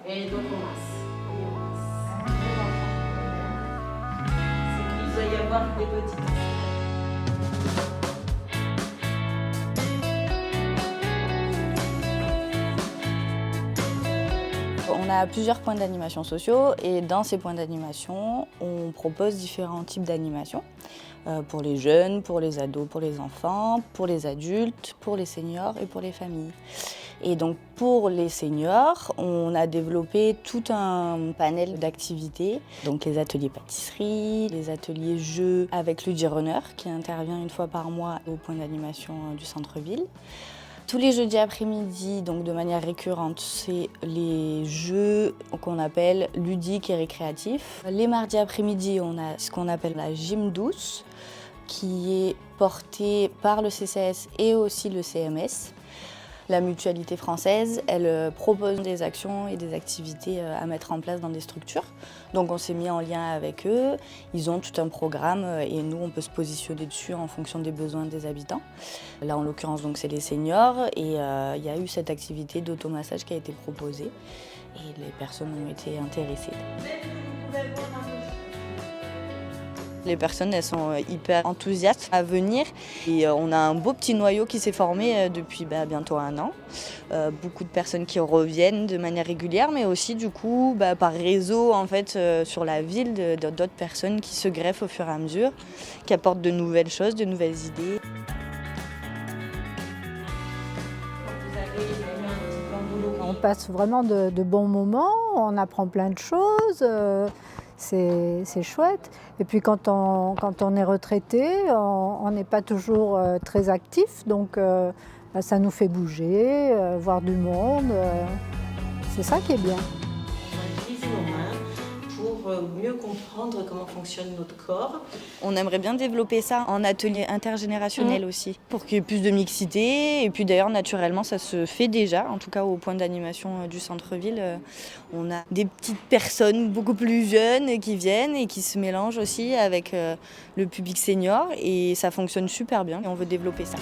Et donc on masse. Et on masse. C'est qu'il doit y avoir des petits. On a plusieurs points d'animation sociaux et dans ces points d'animation, on propose différents types d'animation pour les jeunes, pour les ados, pour les enfants, pour les adultes, pour les seniors et pour les familles. Et donc pour les seniors, on a développé tout un panel d'activités, donc les ateliers pâtisserie, les ateliers jeux avec Ludyrunner qui intervient une fois par mois au point d'animation du centre-ville. Tous les jeudis après-midi, donc de manière récurrente, c'est les jeux qu'on appelle ludiques et récréatifs. Les mardis après-midi, on a ce qu'on appelle la gym douce, qui est portée par le CCAS et aussi le CMS. La Mutualité française, elle propose des actions et des activités à mettre en place dans des structures. Donc on s'est mis en lien avec eux, ils ont tout un programme et nous on peut se positionner dessus en fonction des besoins des habitants. Là en l'occurrence donc c'est les seniors et il y a eu cette activité d'automassage qui a été proposée et les personnes ont été intéressées. Les personnes, elles sont hyper enthousiastes à venir et on a un beau petit noyau qui s'est formé depuis bientôt 1 an. Beaucoup de personnes qui reviennent de manière régulière, mais aussi du coup par réseau en fait sur la ville d'autres personnes qui se greffent au fur et à mesure, qui apportent de nouvelles choses, de nouvelles idées. On passe vraiment de bons moments, on apprend plein de choses. C'est chouette. Et puis quand on est retraité, on n'est pas toujours très actif, donc ça nous fait bouger, voir du monde. C'est ça qui est bien. On utilise nos mains pour mieux comprendre comment fonctionne notre corps. On aimerait bien développer ça en atelier intergénérationnel aussi, pour qu'il y ait plus de mixité. Et puis d'ailleurs, naturellement, ça se fait déjà, en tout cas au point d'animation du centre-ville. On a des petites personnes beaucoup plus jeunes qui viennent et qui se mélangent aussi avec le public senior. Et ça fonctionne super bien et on veut développer ça.